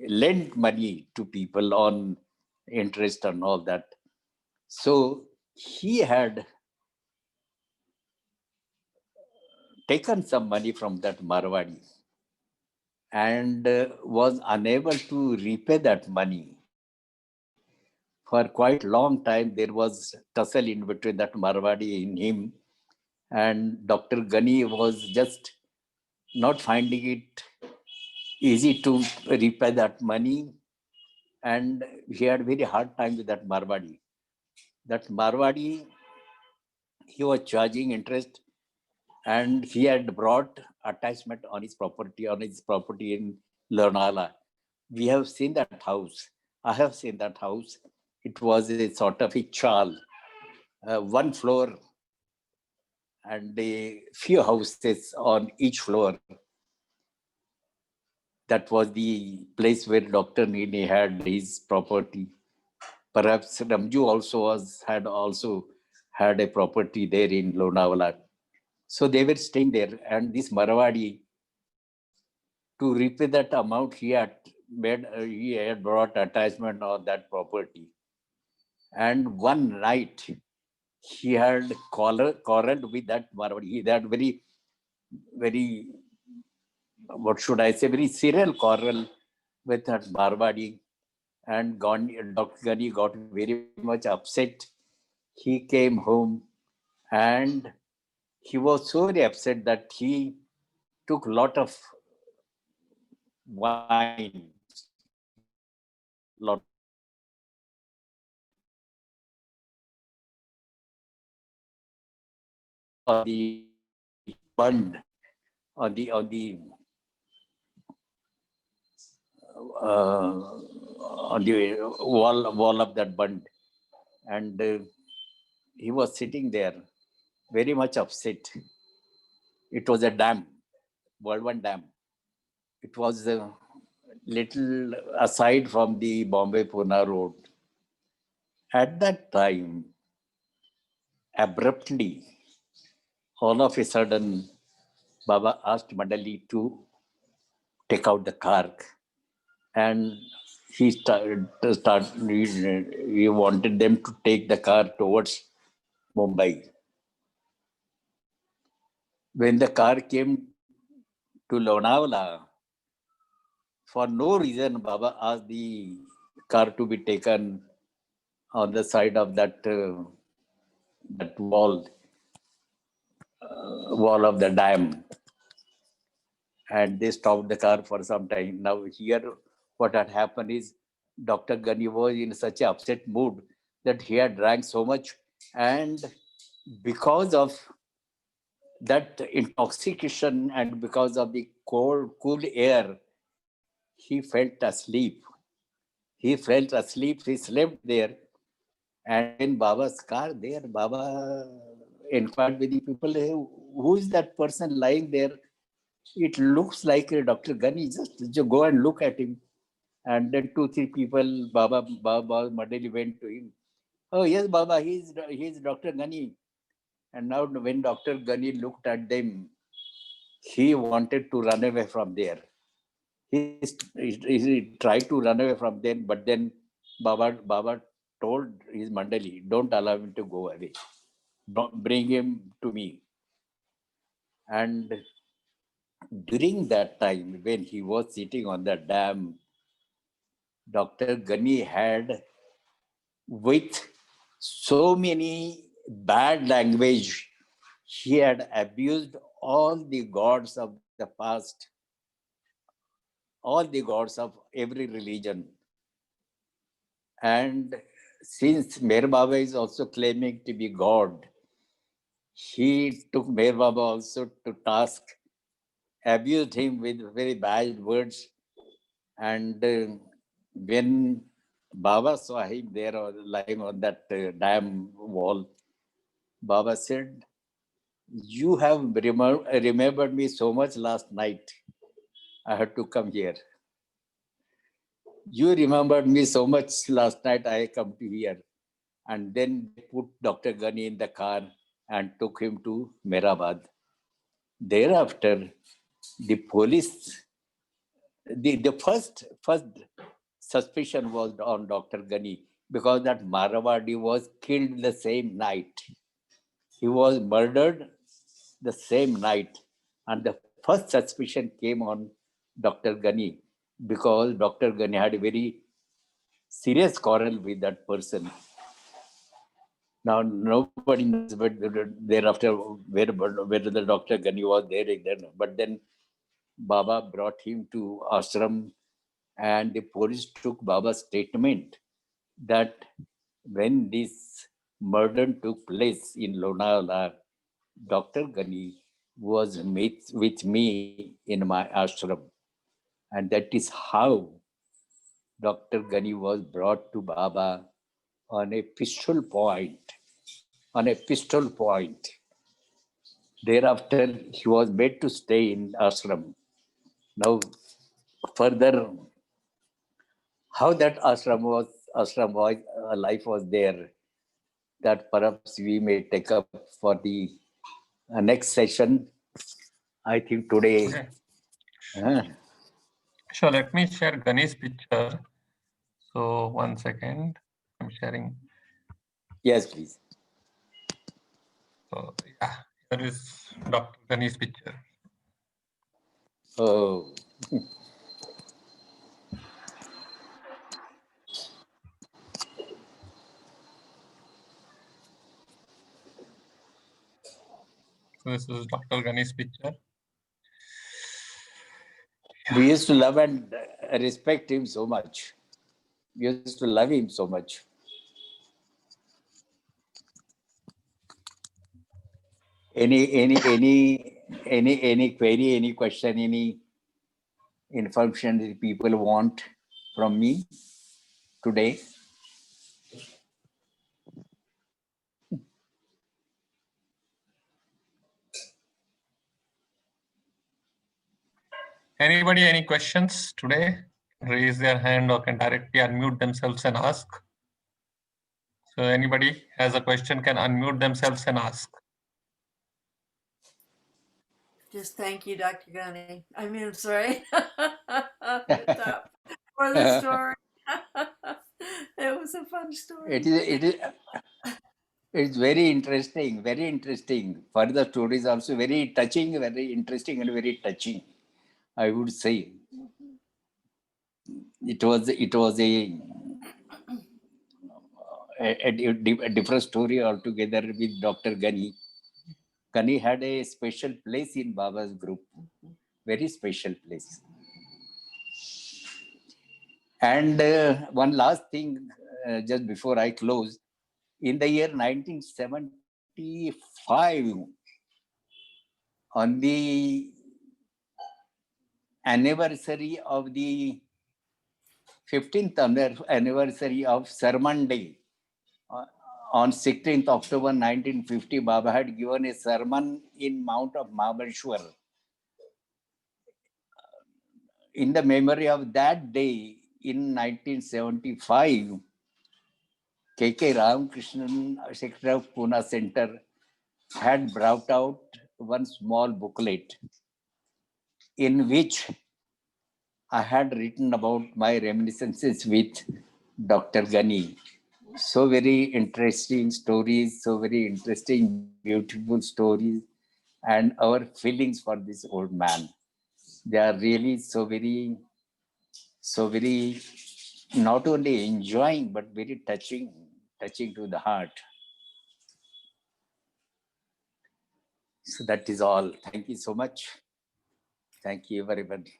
lend money to people on interest and all that. So he had taken some money from that Marwadi and was unable to repay that money. For quite long time, there was tussle in between that Marwadi and him. And Dr. Ghani was just not finding it easy to repay that money. And he had very hard time with that Marwadi. That Marwadi, he was charging interest, and he had brought attachment on his property in Lonavala. We have seen that house. I have seen that house. It was a sort of a chawl, one floor and a few houses on each floor. That was the place where Dr. Nini had his property. Perhaps Ramju also had a property there in Lonavala. So they were staying there, and this Marwadi, to repay that amount, he had brought attachment on that property. And one night, he had quarreled with that Marwadi. He had very, what should I say, very serial quarrel with that Marwadi. And Dr. Ghani got very much upset. He came home and he was so very upset that he took a lot of wine, lot of the bund on the wall of that bund, and he was sitting there very much upset. It was a dam, World One Dam. It was a little aside from the Bombay-Pune road. At that time, abruptly, all of a sudden, Baba asked Mandali to take out the car, and he he wanted them to take the car towards Mumbai. When the car came to Lonavala, for no reason, Baba asked the car to be taken on the side of that that wall of the dam, and they stopped the car for some time. Now here, what had happened is Dr. Ghani was in such an upset mood that he had drank so much, and because of that intoxication and because of the cool air, he felt asleep. He slept there. And in Baba's car there, Baba inquired with the people, "Hey, who is that person lying there? It looks like Dr. Ghani. Just go and look at him." And then 2-3 people, Baba Madeli went to him. "Oh yes, Baba, he's Dr. Ghani." And now when Dr. Ghani looked at them, he wanted to run away from there. He tried to run away from them, but then Baba told his Mandali, "Don't allow him to go away. Don't bring him to me." And during that time, when he was sitting on the dam, Dr. Ghani had, with so many bad language, he had abused all the gods of the past, all the gods of every religion. And since Meher Baba is also claiming to be God, he took Meher Baba also to task, abused him with very bad words. And when Baba saw him there lying on that dam wall, Baba said, "You have remembered me so much last night. I had to come here. You remembered me so much last night. I come to here." And then they put Dr. Ghani in the car and took him to Mehrabad. Thereafter, the police, the first suspicion was on Dr. Ghani, because that Marwadi was killed the same night. He was murdered the same night. And the first suspicion came on Dr. Ghani, because Dr. Ghani had a very serious quarrel with that person. Now, nobody knows thereafter whether the Dr. Ghani was there. But then Baba brought him to ashram, and the police took Baba's statement that when this murder took place in Lonavala, Dr. Ghani was with me in my ashram. And that is how Dr. Ghani was brought to Baba on a pistol point. Thereafter, he was made to stay in ashram. Now, further, how that life was there, that perhaps we may take up for the next session. I think today. Okay. Sure, let me share Ghani's picture. So 1 second, I'm sharing. Yes, please. So yeah, here is Dr. Ghani's picture. Oh. So this is Dr. Ghani's picture. We used to love and respect him so much. We used to love him so much. Any query, any question, any information that people want from me today? Anybody, any questions today? Raise their hand or can directly unmute themselves and ask. So anybody has a question can unmute themselves and ask. Just thank you, Dr. Ghani. I mean, I'm sorry. It's up for the story. It was a fun story. It's very interesting, very interesting. Further stories also very touching, very interesting, and very touching, I would say. It was a different story altogether with Dr. Ghani. Ghani had a special place in Baba's group, very special place. And one last thing, just before I close, in the year 1975, on the anniversary of the 15th anniversary of Sermon Day, on 16th October 1950, Baba had given a sermon in Mount of Mahabeshwar. In the memory of that day, in 1975, K.K. Ramakrishnan, Secretary of Pune Center, had brought out one small booklet in which I had written about my reminiscences with Dr. Ghani. So very interesting stories, so very interesting, beautiful stories, and our feelings for this old man. They are really so very, not only enjoying, but very touching to the heart. So that is all. Thank you so much. Thank you, everybody.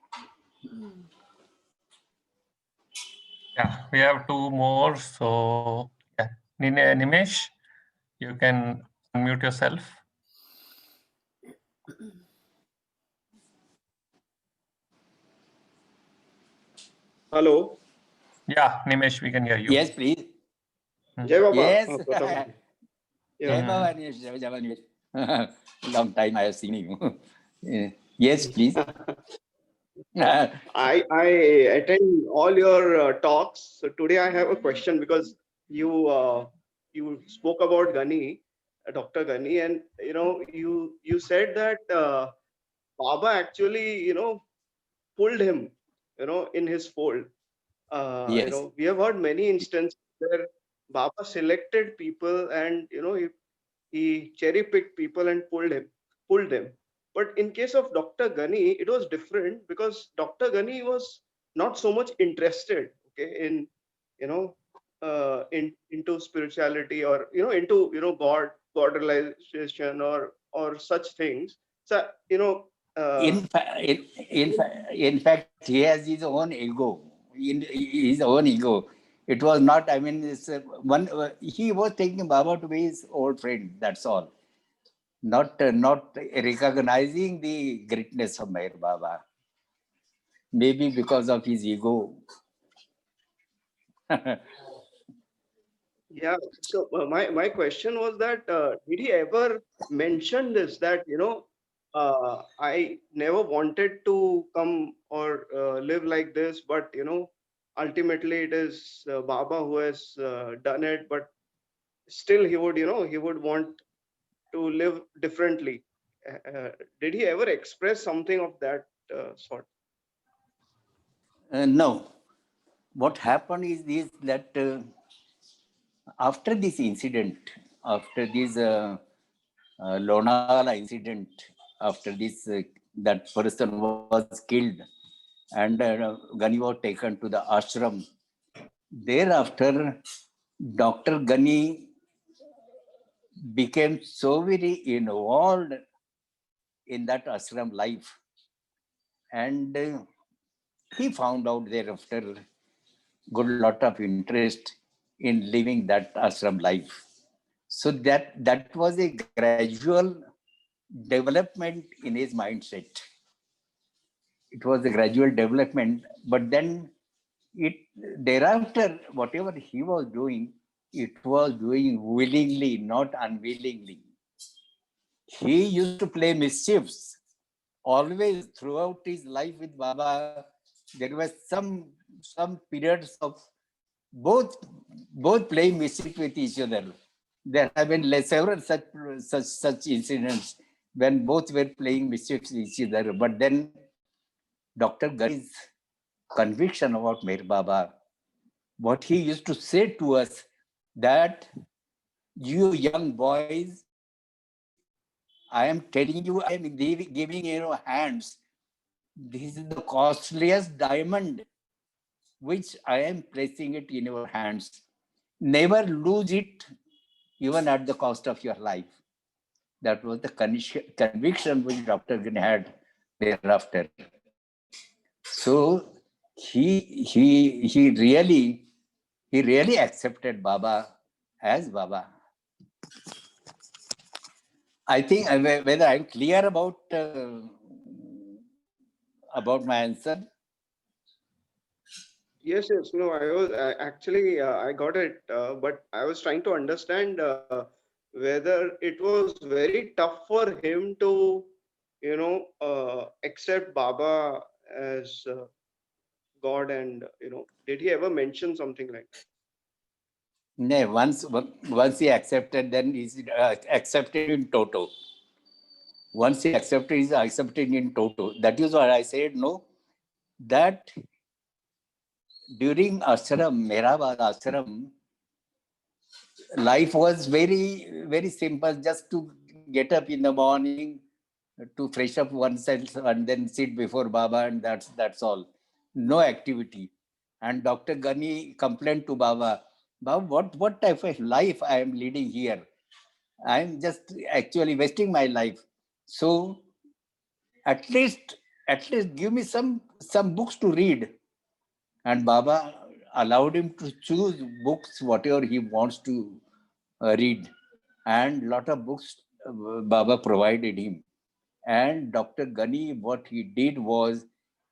Yeah, we have two more. So, yeah, Nimesh, you can unmute yourself. Hello. Yeah, Nimesh, we can hear you. Yes, please. Jai Baba. Yes. Pratap. Jai Baba, Nimesh, Jai Baba, Nimesh. Long time I have seen you. Yes, please. I attend all your talks. So today I have a question because you spoke about Ghani, Dr. Ghani, and you said that Baba actually pulled him in his fold. Yes. We have heard many instances where Baba selected people and he cherry picked people and pulled them. But in case of Dr. Ghani, it was different because Dr. Ghani was not so much interested, in into spirituality or into God realization or such things. So In fact, he has his own ego. His own ego. It was not. I mean, it's one. He was taking Baba to be his old friend. That's all. Not recognizing the greatness of Meher Baba. Maybe because of his ego. Yeah. So my question was that did he ever mention this that I never wanted to come or live like this, but ultimately it is Baba who has done it, but still he would want to live differently. Did he ever express something of that sort? No. What happened is this, that after this incident, after this Lonala incident, after this, that person was killed and Ghani was taken to the ashram. Thereafter, Dr. Ghani became so very involved in that ashram life. And he found out thereafter good lot of interest in living that ashram life. So that was a gradual development in his mindset. It was a gradual development, but then thereafter, whatever he was doing, it was doing willingly, not unwillingly. He used to play mischiefs. Always throughout his life with Baba, there were some periods of both playing mischief with each other. There have been several such incidents when both were playing mischief with each other. But then Dr. Ghani's conviction about Meher Baba, what he used to say to us, that you young boys, I am telling you, I am giving hands. This is the costliest diamond which I am placing it in your hands. Never lose it, even at the cost of your life. That was the conviction which Dr. Gani had thereafter. So he really accepted Baba as Baba. I think whether I'm clear about my answer. Yes, yes. No, actually, I got it, but I was trying to understand whether it was very tough for him to, accept Baba as God, and did he ever mention something like that? No, once he accepted, then he's accepted in toto. Once he accepted, he's accepted in toto. That is what I said. No, that during ashram, Mehrabad ashram, life was very, very simple. Just to get up in the morning, to fresh up oneself, and then sit before Baba, and that's all. No activity. And Dr. Gani complained to Baba, Baba, what type of life I am leading here? I am just actually wasting my life. So at least give me some books to read. And Baba allowed him to choose books, whatever he wants to read. And lot of books Baba provided him. And Dr. Gani, what he did was,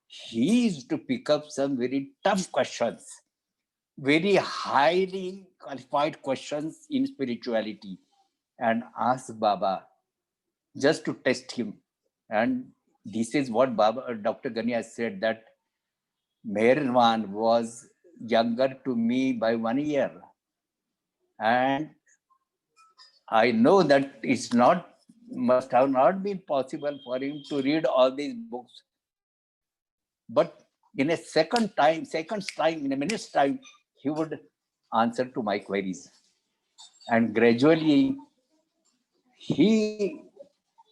he used to pick up some very tough questions, very highly qualified questions in spirituality, and ask Baba just to test him. And this is what Dr. Gani has said, that Meherwan was younger to me by 1 year. And I know that must have not been possible for him to read all these books. But in a seconds time, in a minute's time, he would answer to my queries. And gradually, he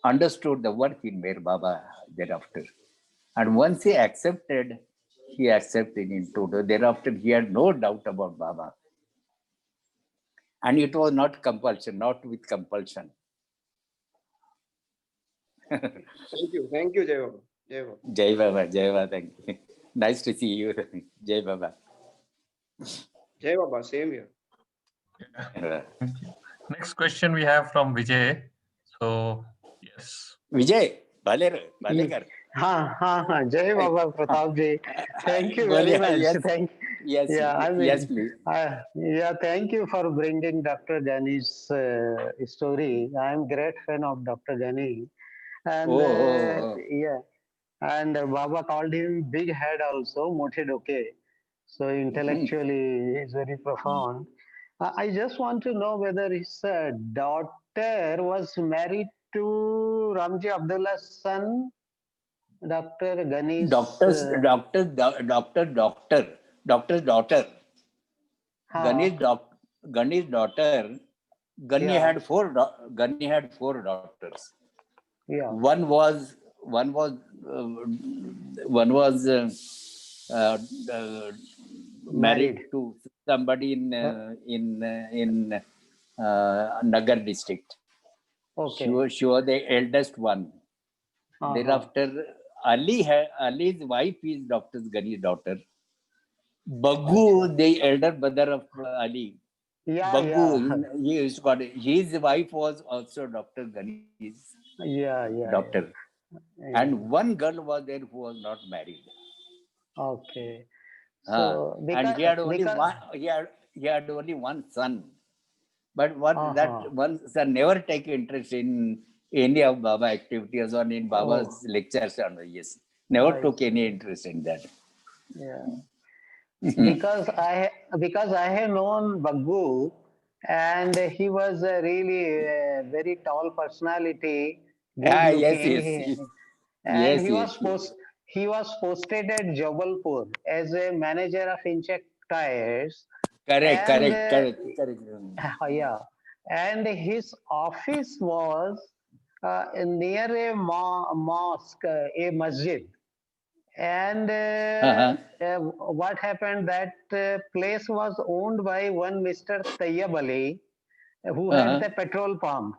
understood the work in Meher Baba thereafter. And once he accepted in total. Thereafter, he had no doubt about Baba. And it was not compulsion, not with compulsion. Thank you, Jai Baba. Jai Baba. Jai Baba, Jai Baba, thank you. Nice to see you. Jai Baba. Jai Baba, same here. Yeah. Thank you. Next question we have from Vijay. So, yes. Vijay, Balegar. Jai Baba Pratap ji. Thank you very much. Yes, Yes, please. Thank you for bringing Dr. Gani's story. I am great fan of Dr. Gani. And and Baba called him big head also, Mothe Doke. So intellectually, he's very profound. I just want to know whether his daughter was married to Ramji Abdullah's son, Dr. Gani's Doctor's daughter. Gani's daughter. Gani had four daughters. Yeah. One was married to somebody in Nagar district. Okay. She was the eldest one. Thereafter, Ali's wife is Dr. Gani's daughter. Bagu, the elder brother of Ali. His wife was also Dr. Gani's daughter. And one girl was there who was not married. Okay. So and he had only one son. But that one son never take interest in any of Baba activities or in Baba's lectures. Never took any interest in that. Yeah. because I have known Baggu, and he was a really very tall personality. Yes. And he was posted at Jabalpur as a manager of Incheck Tires. Correct. Yeah, and his office was near a mosque, a masjid. And what happened, that place was owned by one Mr. Tayyab Ali, who had the petrol pump.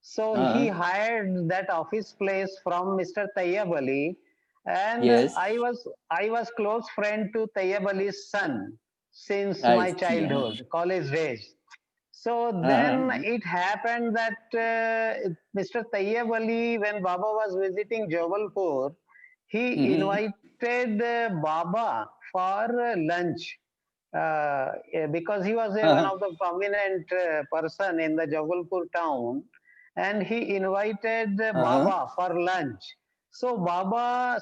So he hired that office place from Mr. Tayyab Ali, and Yes. I was close friend to Tayyab Ali's son since I my see. childhood, college days. So then it happened that Mr. Tayyab Ali, when Baba was visiting Jabalpur, he invited Baba for lunch. Because he was one of the prominent person in the Jabalpur town, and he invited Baba for lunch. So Baba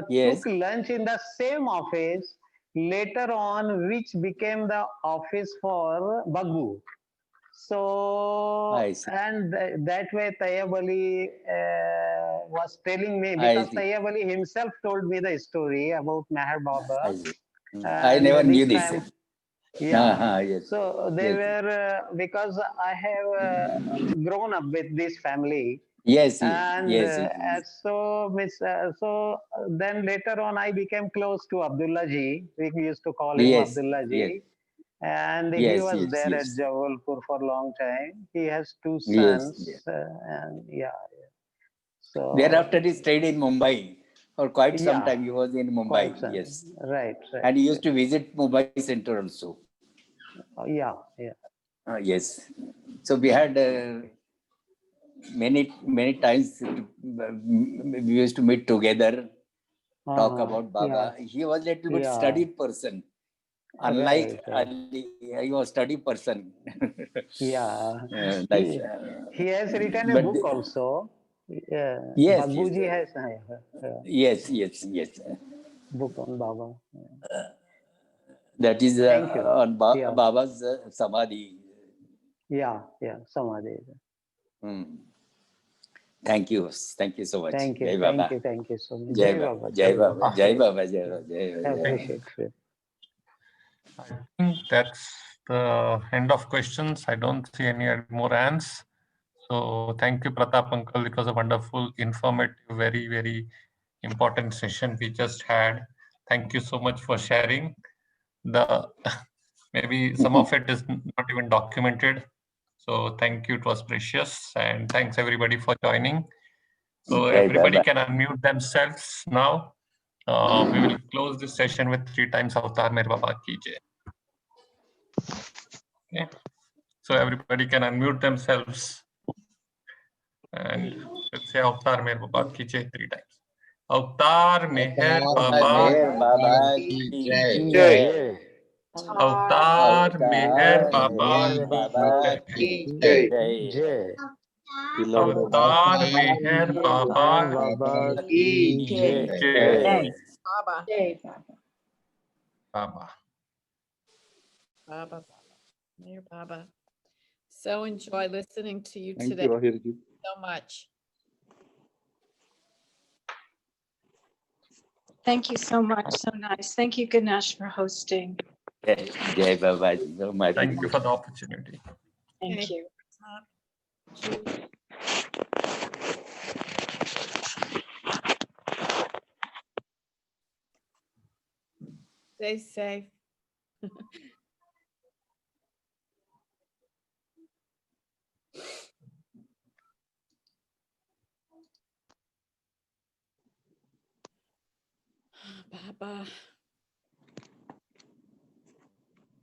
Yes. took lunch in the same office later on, which became the office for Bagu. So, I see. and that way Tayyab Ali was telling me, I because see. Tayyab Ali himself told me the story about Meher I Baba. see. I And never knew this this. time, yeah. Yes. So they Yes. were, because I have grown up with this family. Yes. And Yes. so then later on, I became close to Abdullah ji. We used to call him Yes. Abdullah ji. Yes. And he Yes. was Yes. there at Yes. Jabalpur for a long time. He has two Yes. sons, Yes. and yeah. So Thereafter, he stayed in Mumbai for quite some yeah, time. He was in Mumbai. quite some. Yes. Right, right. And he used to visit Mumbai Center also. Yeah, yeah. Yes. So we had many times we used to meet together, talk about Baba. Yeah, He was a little bit yeah. studied person. Unlike Right. Ali, he was study person. Yeah. Nice. He has written a But book also. Yeah. yes, Baguji has yes, yes. book on Baba. That is Thank you. on Yeah. Baba's Samadhi. Yeah, Samadhi. Thank you so much. Thank you, Jai Baba. thank you so much. Jai Baba. Jai Baba. Jai Baba. Jai Baba. Jai Baba. Appreciate it. I think that's the end of questions. I don't see any more hands. So thank you, Pratap Uncle. It was a wonderful, informative, very, very important session we just had. Thank you so much for sharing. Maybe some of it is not even documented. So thank you. It was precious. And thanks everybody for joining. So Jai everybody Baba. can unmute themselves now. We will close this session with 3 times Avatar Mere Baba Ki Jai. Okay. So everybody can unmute themselves. And let's say Avatar Mere Baba Ki Jai 3 times. Avatar Meher Baba Meher Baba Ki Ki Jai. Jai. Avatar Meher Baba Meher Ki Baba Jai. Ki Jai. Avatar Meher Baba Ki Jai. Baba. Baba. Baba. Mayor Baba. So enjoy listening to you Thank today you, Ahirji. so much. Thank you so much. So nice. Thank you, Ganesh, for hosting. Jai Baba. So much. Thank you for the opportunity. Thank Okay. you. Stay safe.